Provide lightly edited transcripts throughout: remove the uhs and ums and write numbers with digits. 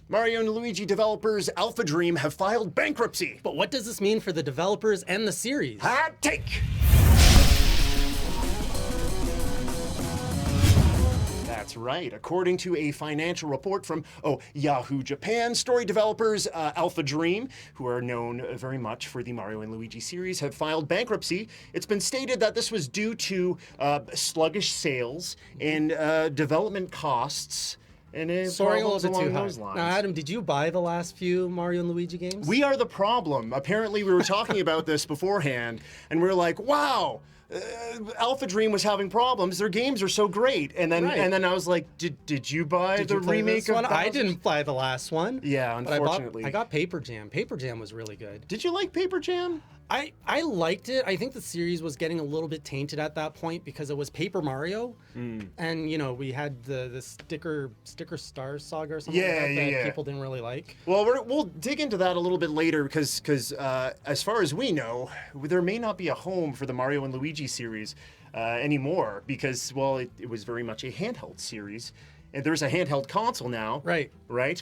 Mario and Luigi developers AlphaDream have filed bankruptcy. But what does this mean for the developers and the series? Hot take! That's right. According to a financial report from Yahoo Japan, story developers AlphaDream, who are known very much for the Mario and Luigi series, have filed bankruptcy. It's been stated that this was due to sluggish sales and development costs. And Soaring a little bit too high. Those lines. Now, Adam, did you buy the last few Mario and Luigi games? We are the problem. Apparently, we were talking about this beforehand, and we were like, wow. AlphaDream was having problems. Their games are so great, and then I was like, "Did you buy the remake of one? Bowser's? I didn't buy the last one. Yeah, unfortunately. I got Paper Jam. Paper Jam was really good. Did you like Paper Jam? I liked it. I think the series was getting a little bit tainted at that point because it was Paper Mario, and we had the sticker Stars saga or something that people didn't really like. Well, we'll dig into that a little bit later because as far as we know, there may not be a home for the Mario and Luigi series anymore because, well, it was very much a handheld series. And there's a handheld console now, right?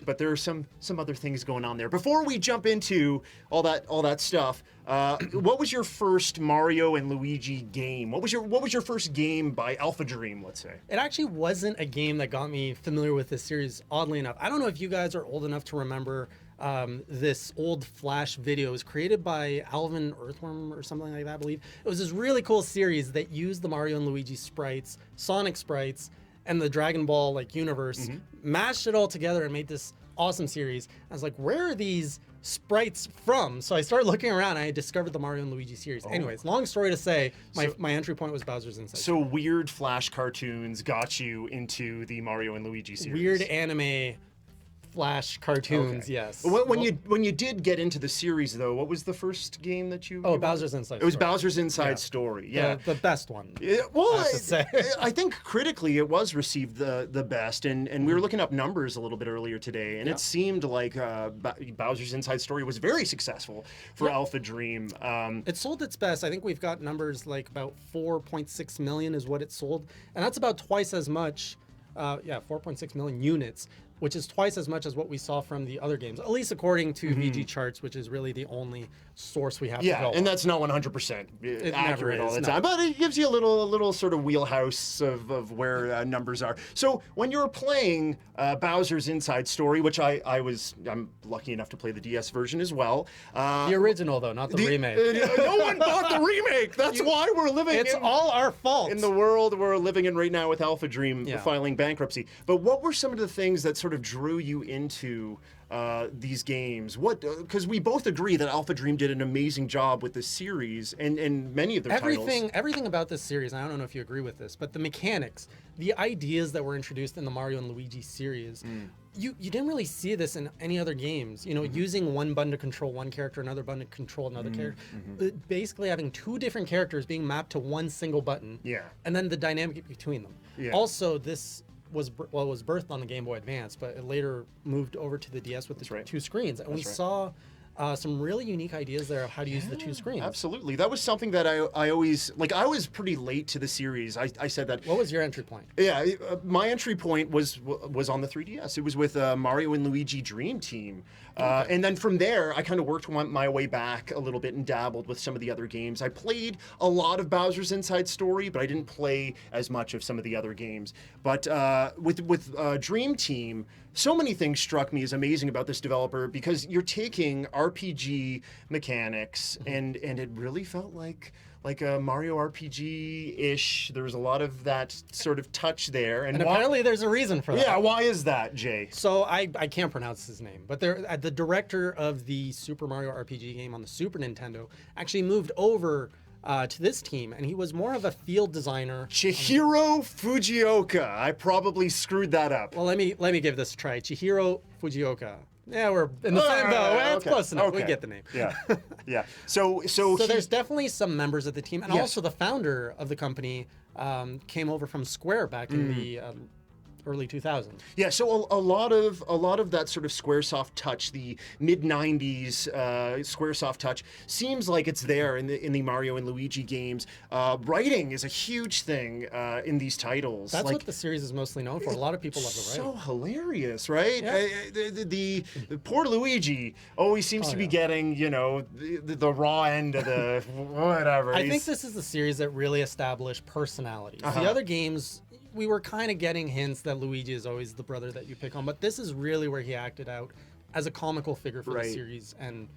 But there are some other things going on there. Before we jump into all that stuff, what was your first Mario and Luigi game? What was your first game by AlphaDream? Let's say it actually wasn't a game that got me familiar with this series. Oddly enough, I don't know if you guys are old enough to remember this old Flash video. It was created by Alvin Earthworm or something like that, I believe. It was this really cool series that used the Mario and Luigi sprites, Sonic sprites, and the Dragon Ball universe, mashed it all together and made this awesome series. I was like, where are these sprites from? So I started looking around and I discovered the Mario and Luigi series. Anyways, long story to say, my entry point was Bowser's Inside. So weird Flash cartoons got you into the Mario and Luigi series. Weird anime Flash cartoons, yes. When you did get into the series, though, what was the first game that you? Bowser's Inside Story. It was Bowser's Inside Story. Yeah, the best one. Yeah, well, I think critically it was received the best, and we were looking up numbers a little bit earlier today, and it seemed like Bowser's Inside Story was very successful for AlphaDream. It sold its best. I think we've got numbers like about 4.6 million is what it sold, and that's about twice as much. 4.6 million units, which is twice as much as what we saw from the other games, at least according to VG Charts, which is really the only source we have to go on. And that's not 100% accurate all the time, but it gives you a little sort of wheelhouse of where numbers are. So when you were playing Bowser's Inside Story, which I'm lucky enough to play the DS version as well. The original, though, not the remake. No one bought the remake. That's why we're living. It's all our fault in the world we're living in right now with AlphaDream filing bankruptcy. But what were some of the things that sort of drew you into these games? Because we both agree that AlphaDream did an amazing job with this series and many of their titles. Everything about this series, and I don't know if you agree with this, but the mechanics, the ideas that were introduced in the Mario and Luigi series, you didn't really see this in any other games. Using one button to control one character, another button to control another character. Basically having two different characters being mapped to one single button. Yeah. And then the dynamic between them. Yeah. Also, this was birthed on the Game Boy Advance, but it later moved over to the DS with the two screens. And we saw some really unique ideas there of how to use the two screens. Absolutely. That was something that I always, I was pretty late to the series. I said that. What was your entry point? Yeah, my entry point was on the 3DS. It was with Mario and Luigi Dream Team. And then from there, I kind of worked my way back a little bit and dabbled with some of the other games. I played a lot of Bowser's Inside Story, but I didn't play as much of some of the other games. But with Dream Team, so many things struck me as amazing about this developer because you're taking RPG mechanics and it really felt like a Mario RPG-ish. There was a lot of that sort of touch there. And apparently there's a reason for that. Yeah, why is that, Jay? So I can't pronounce his name, but the director of the Super Mario RPG game on the Super Nintendo actually moved over to this team, and he was more of a field designer. Chihiro Fujioka. I probably screwed that up. Well, let me give this a try. Chihiro Fujioka. Yeah, we're in the same boat. It's close enough. We get the name. Yeah, yeah. So there's definitely some members of the team, and also the founder of the company came over from Square back in the early 2000s. Yeah, so a lot of that sort of SquareSoft touch, the mid '90s SquareSoft touch, seems like it's there in the Mario and Luigi games. Writing is a huge thing in these titles. That's like, what the series is mostly known for. A lot of people love the writing. so hilarious, right? Yeah. The poor Luigi always seems to be getting, you know, the raw end of the whatever. I think this is the series that really established personalities. The other games, we were kind of getting hints that Luigi is always the brother that you pick on, but this is really where he acted out as a comical figure for the series. And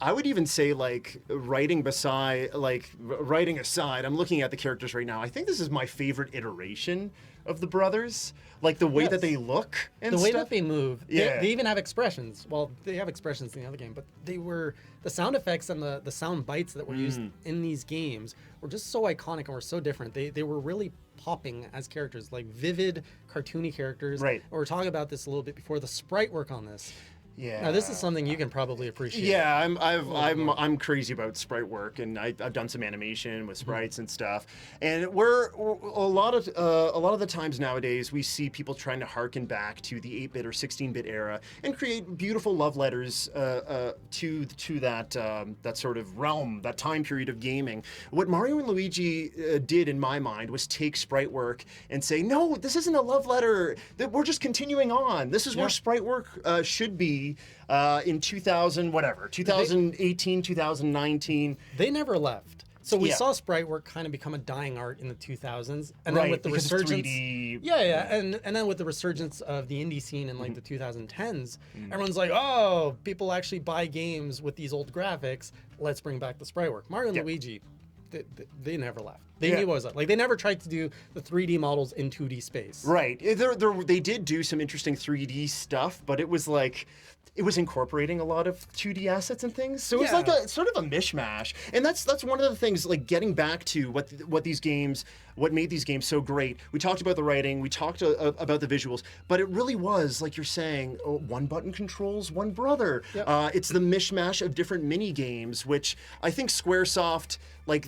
I would even say, like, writing aside, I'm looking at the characters right now. I think this is my favorite iteration of the brothers. Like, the way that they look and the way stuff. that they move. They even have expressions. Well, they have expressions in the other game, but the sound effects and the sound bites that were used in these games were just so iconic and were so different. They were really popping as characters, like vivid, cartoony characters. Right. We were talking about this a little bit before, the sprite work on this. Yeah. Now, this is something you can probably appreciate. Yeah, I'm crazy about sprite work, and I've done some animation with sprites and stuff. And we're a lot of the times nowadays we see people trying to harken back to the 8-bit or 16-bit era and create beautiful love letters to that sort of realm, that time period of gaming. What Mario and Luigi did, in my mind, was take sprite work and say, no, this isn't a love letter. That we're just continuing on. This is where sprite work should be. In 2018, 2019. They never left. So we saw sprite work kind of become a dying art in the 2000s, and then with the resurgence, 3D, and then with the resurgence of the indie scene in like the 2010s, everyone's like, oh, people actually buy games with these old graphics. Let's bring back the sprite work. Mario and Luigi, they never left. They knew what was up. Like, they never tried to do the 3D models in 2D space. Right. They did do some interesting 3D stuff, but it was like, it was incorporating a lot of 2D assets and things. So it was like a sort of a mishmash. And that's one of the things, like, getting back to what made these games so great. We talked about the writing, we talked about the visuals, but it really was, like you're saying, one button controls one brother. Yep. It's the mishmash of different mini games, which I think Squaresoft, like,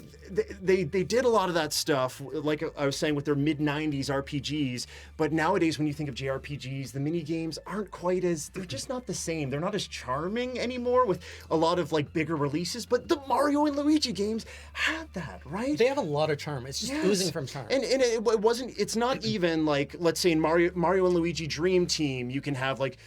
they did a lot of that stuff, like I was saying, with their mid-90s RPGs, but nowadays when you think of JRPGs, the mini games aren't quite they're just not the same. They're not as charming anymore with a lot of, like, bigger releases, but the Mario and Luigi games had that, right? They have a lot of charm. It's just oozing from charm. And it's not even like, let's say in Mario and Luigi Dream Team, you can have like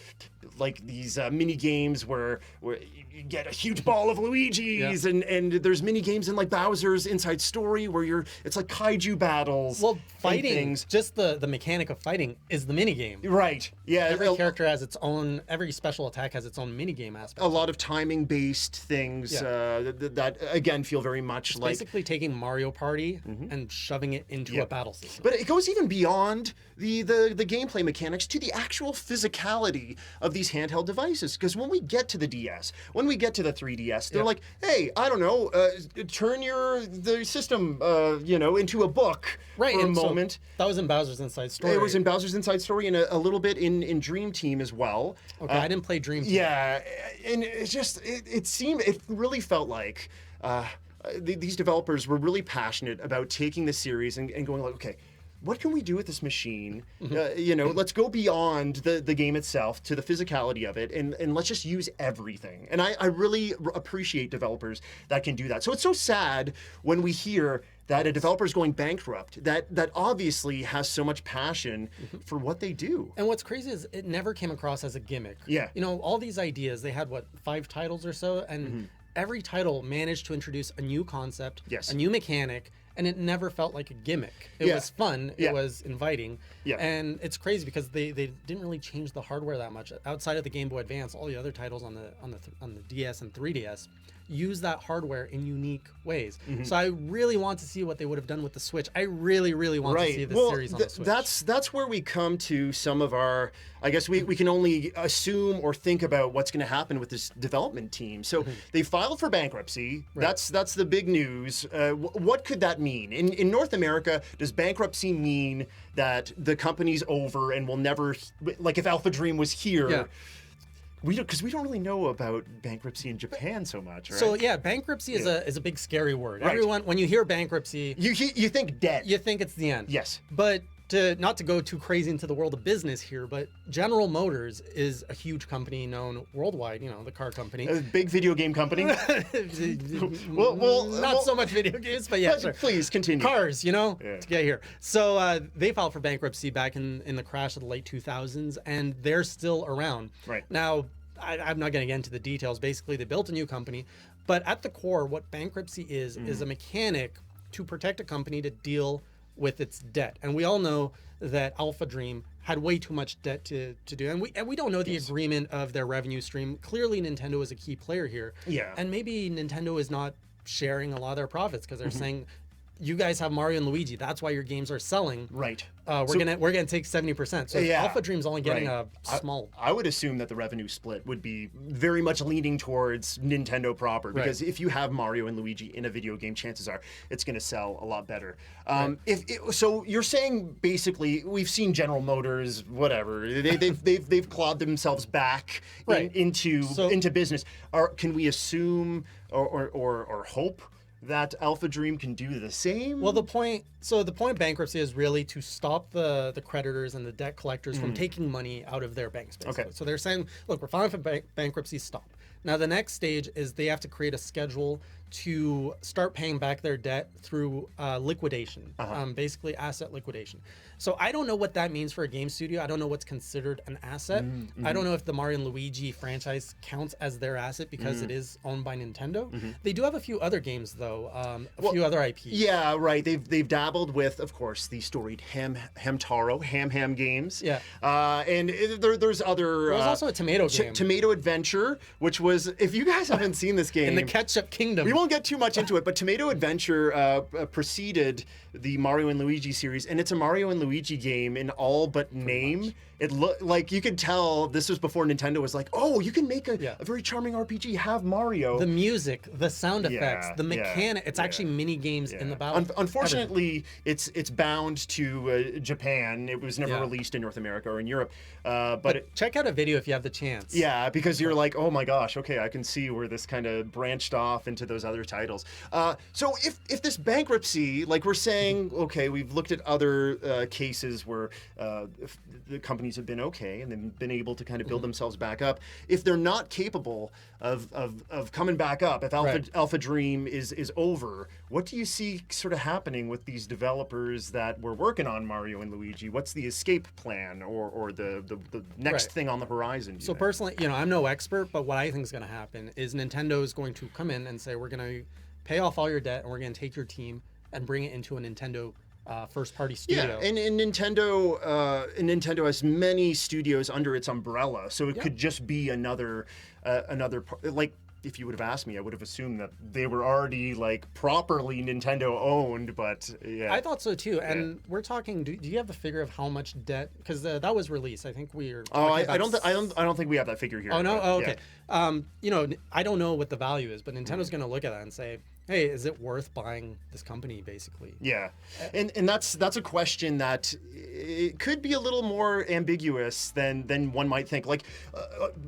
these mini games where you get a huge ball of Luigi's, and there's mini games in like Bowser's Inside Story where it's like kaiju battles. Well, fighting, just the mechanic of fighting is the mini game. Right. Yeah. Every character has its own, every special attack has its own mini game aspect. A lot of timing based things that again feel very much like basically taking Mario Party and shoving it into a battle system. But it goes even beyond the gameplay mechanics to the actual physicality of these handheld devices. Because when we get to the DS, when we get to the 3DS, they're like, hey, I don't know, turn the system, into a book for a moment. So that was in Bowser's Inside Story. It was in Bowser's Inside Story and a little bit in Dream Team as well. Okay, I didn't play Dream Team. Yeah, and it's just, it really felt like these developers were really passionate about taking the series and going like, okay, what can we do with this machine? Let's go beyond the game itself to the physicality of it, and let's just use everything. And I really appreciate developers that can do that. So it's so sad when we hear that a developer is going bankrupt, that obviously has so much passion for what they do. And what's crazy is it never came across as a gimmick. Yeah. All these ideas, they had, 5 titles or so, and every title managed to introduce a new concept, a new mechanic, and it never felt like a gimmick. It was fun. It was inviting. Yeah. And it's crazy because they didn't really change the hardware that much. Outside of the Game Boy Advance, all the other titles on the DS and 3DS use that hardware in unique ways. So I really want to see what they would have done with the Switch. I really, really want to see this series on the Switch. That's where we come to some of our, I guess we can only assume or think about what's going to happen with this development team. So they filed for bankruptcy. Right. That's the big news. What could that mean? In North America, does bankruptcy mean that the company's over and will never, like if AlphaDream was here, because we don't really know about bankruptcy in Japan so much, right? So bankruptcy is a big scary word. Right. Everyone, when you hear bankruptcy, you think dead. You think it's the end. Yes. But not to go too crazy into the world of business here, but General Motors is a huge company known worldwide, the car company. A big video game company. Not so much video games, but yeah, sure. Please continue. Cars, to get here. So they filed for bankruptcy back in the crash of the late 2000s, and they're still around. Right. Now, I'm not going to get into the details. Basically, they built a new company, but at the core, what bankruptcy is a mechanic to protect a company to deal with its debt. And we all know that AlphaDream had way too much debt to do. And we don't know the agreement of their revenue stream. Clearly, Nintendo is a key player here. Yeah. And maybe Nintendo is not sharing a lot of their profits because they're saying, you guys have Mario and Luigi. That's why your games are selling. Right. We're gonna take 70%. So AlphaDream's only getting a small. I would assume that the revenue split would be very much leaning towards Nintendo proper, because if you have Mario and Luigi in a video game, chances are it's going to sell a lot better. So you're saying basically we've seen General Motors, whatever, they've clawed themselves back into business. Can we assume or hope that AlphaDream can do the same? Well, the point of bankruptcy is really to stop the creditors and the debt collectors from taking money out of their banks, basically. So they're saying, look, we're filing for bankruptcy, stop. Now, the next stage is they have to create a schedule to start paying back their debt through liquidation, basically asset liquidation. So I don't know what that means for a game studio. I don't know what's considered an asset. I don't know if the Mario and Luigi franchise counts as their asset because it is owned by Nintendo. They do have a few other games, though, a few other IPs. Yeah, right. They've dabbled with, of course, the storied Hamtaro, Ham games. Yeah. And there's other... There's also a tomato game. Tomato Adventure, which was, if you guys haven't seen this game... In the Ketchup Kingdom. We won't get too much into it, but Tomato Adventure preceded the Mario and Luigi series, and it's a Mario and Luigi game in all but name. It looked like you could tell this was before Nintendo was like, oh, you can make a very charming RPG, have Mario. The music, the sound effects, the mechanic, it's actually mini games in the battle. Unfortunately, it's bound to Japan. It was never released in North America or in Europe. But check out a video if you have the chance. Yeah, because you're like, oh my gosh, okay, I can see where this kind of branched off into those other titles. So if this bankruptcy, like we're saying, okay, we've looked at other cases where the companies have been okay and they've been able to kind of build themselves back up. If they're not capable of coming back up, if AlphaDream is over, what do you see sort of happening with these developers that were working on Mario and Luigi? What's the escape plan or the next thing on the horizon? So personally, I'm no expert, but what I think is going to happen is Nintendo is going to come in and say, we're going to pay off all your debt and we're going to take your team and bring it into a Nintendo first-party studio. Yeah, and Nintendo has many studios under its umbrella, so it could just be another like. If you would have asked me, I would have assumed that they were already like properly Nintendo owned, but I thought so too. And we're talking. Do you have the figure of how much debt? Because that was released. I think we're. I don't think we have that figure here. Oh no. Oh, okay. I don't know what the value is, but Nintendo's going to look at that and say, hey, is it worth buying this company, basically? Yeah, and that's a question that it could be a little more ambiguous than one might think. Like,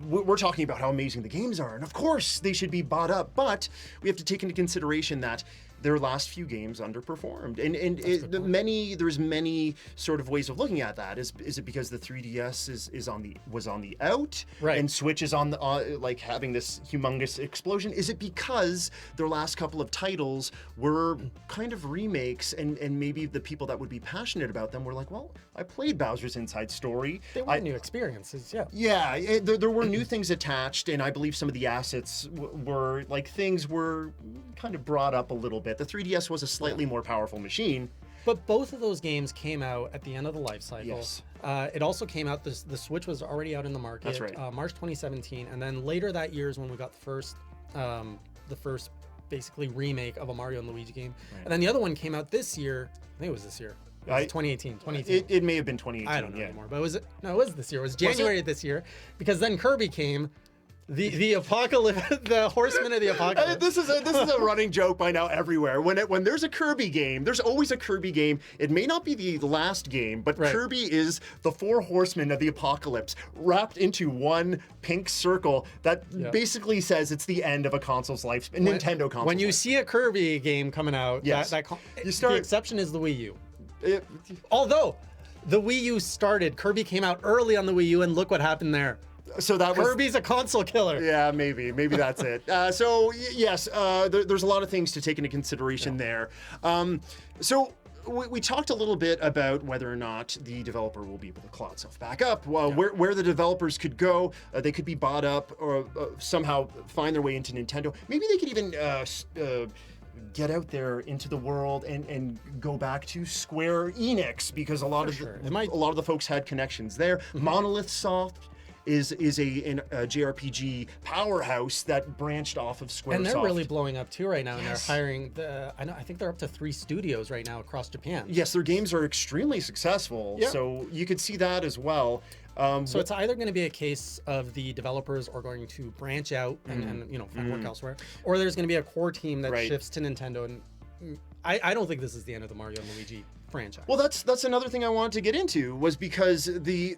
we're talking about how amazing the games are, and of course they should be bought up, but we have to take into consideration that their last few games underperformed, and there's many sort of ways of looking at that. Is it because the 3DS was on the out, and Switch is on the like having this humongous explosion? Is it because their last couple of titles were kind of remakes, and maybe the people that would be passionate about them were like, well, I played Bowser's Inside Story. They were new experiences, there were new things attached, and I believe some of the assets were like things were kind of brought up a little bit. The 3DS was a slightly more powerful machine. But both of those games came out at the end of the life cycle. Yes. It also came out, the Switch was already out in the market. That's right. March 2017. And then later that year is when we got the first basically remake of a Mario and Luigi game. Right. And then the other one came out this year. I think it was this year. It was 2018. It may have been 2018. I don't know anymore. But it was this year. It was January this year. Because then Kirby came. The apocalypse, the Horsemen of the Apocalypse. This is a running joke by now everywhere. When there's a Kirby game, there's always a Kirby game. It may not be the last game, but Kirby is the 4 Horsemen of the Apocalypse wrapped into one pink circle that basically says it's the end of a console's life, Nintendo console. When you see a Kirby game coming out, the exception is the Wii U. Although The Wii U started. Kirby came out early on the Wii U, and look what happened there. So that was Kirby's a console killer. Yeah, maybe that's it. Yes, there's a lot of things to take into consideration there. So we talked a little bit about whether or not the developer will be able to claw itself back up. Well, where the developers could go, they could be bought up or somehow find their way into Nintendo. Maybe they could even get out there into the world and go back to Square Enix, because a lot of the folks had connections there. Monolith Soft is a JRPG powerhouse that branched off of Squaresoft. And they're really blowing up too right now, and they're hiring I think they're up to 3 studios right now across Japan. Yes, their games are extremely successful, so you could see that as well. So it's either going to be a case of the developers are going to branch out and find work elsewhere, or there's going to be a core team that shifts to Nintendo. And I don't think this is the end of the Mario and Luigi franchise. Well, that's another thing I wanted to get into, was because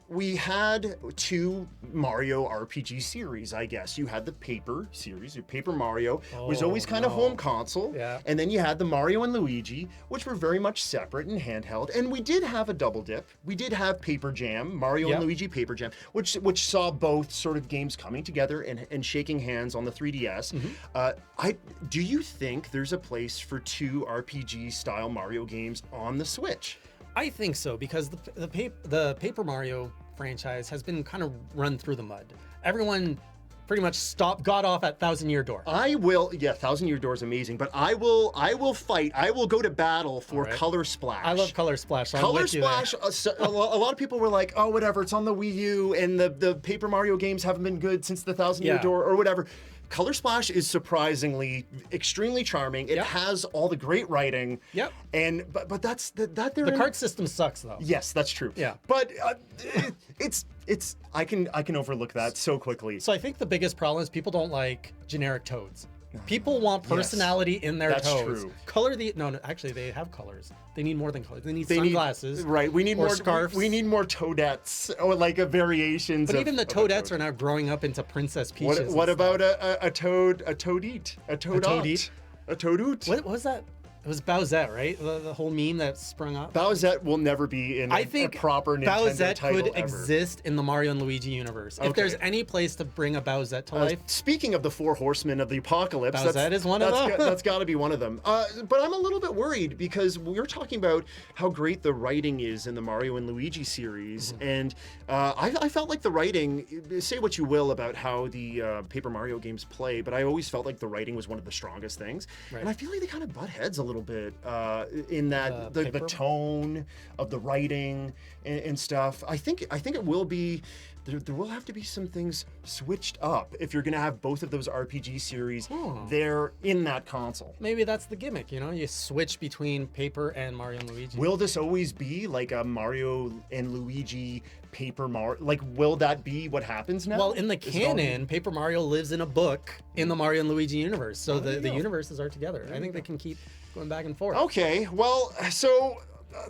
we had 2 Mario RPG series, I guess. You had the Paper series. Your Paper Mario was always kind of home console. Yeah. And then you had the Mario and Luigi, which were very much separate and handheld. And we did have a double dip. We did have Paper Jam, Mario and Luigi Paper Jam, which saw both sort of games coming together and shaking hands on the 3DS. Do you think there's a place for 2 RPG style Mario games on the Switch? I think so, because the Paper Mario franchise has been kind of run through the mud. Everyone pretty much got off at Thousand Year Door. Thousand Year Door is amazing, but I will fight. I will go to battle for Color Splash. I love Color Splash. So Color Splash, a lot of people were like, oh, whatever, it's on the Wii U, and the Paper Mario games haven't been good since the Thousand Year Door, or whatever. Color Splash is surprisingly extremely charming. It has all the great writing. Yep. And but that's the card system sucks though. Yes, that's true. Yeah. But it's I can overlook that so quickly. So I think the biggest problem is people don't like generic Toads. People want personality in their that's toes. True. Color no, actually they have colors. They need more than colors. They need sunglasses. We need more scarves. We need more Toadettes, or like variations. But even the Toadettes are now growing up into Princess Peaches. What about a Toad? A Toadette? A Toadette? A Toadoot? What was that? It was Bowsette, right? The whole meme that sprung up. Bowsette will never be in a proper Nintendo Bowsette title could ever. exist in the Mario and Luigi universe. If there's any place to bring a Bowsette to life. Speaking of the 4 horsemen of the apocalypse, Bowsette is one of them. That's got to be one of them. But I'm a little bit worried, because we're talking about how great the writing is in the Mario and Luigi series, and I felt like the writing, say what you will about how the Paper Mario games play, but I always felt like the writing was one of the strongest things. Right. And I feel like they kind of butt heads a little bit in that the tone of the writing and stuff. I think it will be. There will have to be some things switched up if you're going to have both of those RPG series there in that console. Maybe that's the gimmick, you switch between Paper and Mario and Luigi. Will this always be like a Mario and Luigi Paper Mario? Like, will that be what happens now? Well, in the canon, Paper Mario lives in a book in the Mario and Luigi universe, so the universes are together. I think they can keep going back and forth. Okay, well, so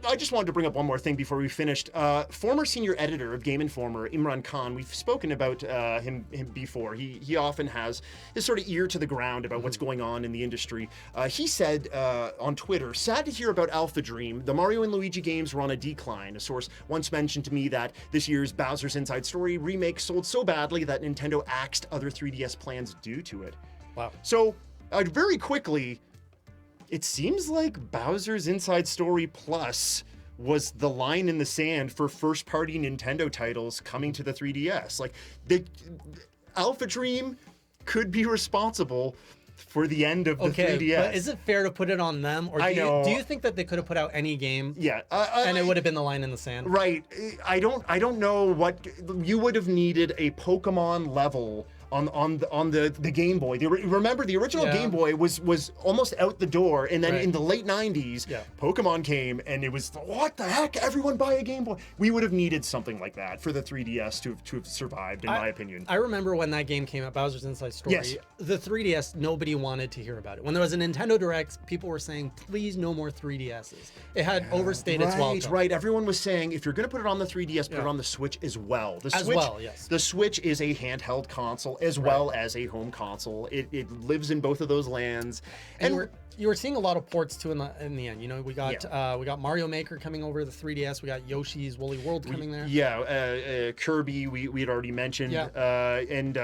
I just wanted to bring up one more thing before we finished. Former senior editor of Game Informer, Imran Khan, we've spoken about him before. He often has his sort of ear to the ground about what's going on in the industry. He said on Twitter, sad to hear about AlphaDream. The Mario and Luigi games were on a decline. A source once mentioned to me that this year's Bowser's Inside Story remake sold so badly that Nintendo axed other 3DS plans due to it. Wow. So, very quickly, it seems like Bowser's Inside Story Plus was the line in the sand for first-party Nintendo titles coming to the 3DS. Like, AlphaDream could be responsible for the end of the 3DS. But is it fair to put it on them? Or do you think that they could have put out any game? Yeah. And it would have been the line in the sand? Right. I don't know what you would have needed. A Pokemon level on the Game Boy. Remember, the original Game Boy was almost out the door, and then in the late 90s, Pokemon came, and it was, what the heck? Everyone buy a Game Boy. We would have needed something like that for the 3DS to have survived, in my opinion. I remember when that game came out, Bowser's Inside Story. Yes. The 3DS, nobody wanted to hear about it. When there was a Nintendo Direct, people were saying, please, no more 3DSs. It had overstayed its welcome. Right. Everyone was saying, if you're going to put it on the 3DS, put it on the Switch as well. Yes. The Switch is a handheld console as well as a home console. It lives in both of those lands. And you were seeing a lot of ports too in the end. You know, we got Mario Maker coming over to the 3DS. We got Yoshi's Woolly World coming there. Yeah, Kirby we had already mentioned, and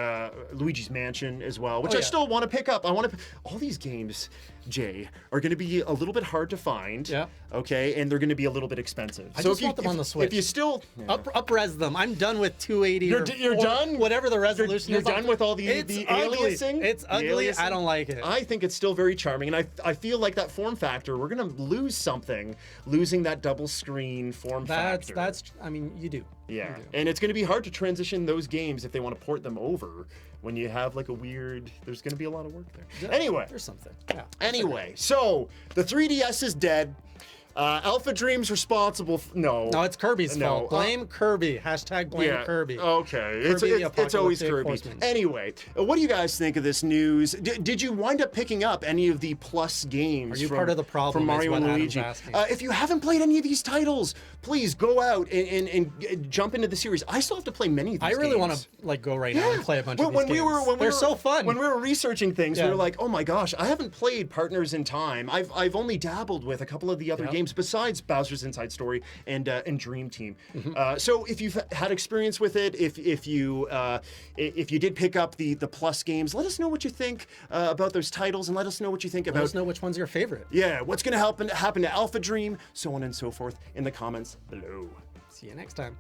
Luigi's Mansion as well, which I still want to pick up. All these games, Jay, are going to be a little bit hard to find. Yeah. Okay, and they're going to be a little bit expensive. I just want them on the Switch. If you still up-res them, I'm done with 280. You're done. Whatever the resolution. You're done with all the aliasing. It's ugly. I don't like it. I think it's still very charming, and I feel like that form factor. We're going to lose something, losing that double screen form factor. I mean, you do. Yeah, and it's going to be hard to transition those games if they want to port them over when you have like a weird. There's going to be a lot of work there. Anyway, there's something. Yeah. Anyway, so the 3DS is dead. AlphaDream's responsible. No, it's Kirby's fault. Blame Kirby. #blame Kirby. Okay, it's always Kirby. Anyway, what do you guys think of this news? Did you wind up picking up any of the Plus games? Are you part of the problem from Mario and Luigi? If you haven't played any of these titles, please go out and jump into the series. I still have to play many of these. I really want to go right now and play a bunch of these games. They're so fun. When we were researching things, we were like, oh my gosh, I haven't played Partners in Time. I've only dabbled with a couple of the other games besides Bowser's Inside Story and Dream Team. So if you've had experience with it, if you did pick up the Plus games, let us know what you think about those titles, and let us know what you think about. Let us know which one's your favorite. Yeah, what's going to happen to AlphaDream, so on and so forth, in the comments below. See you next time.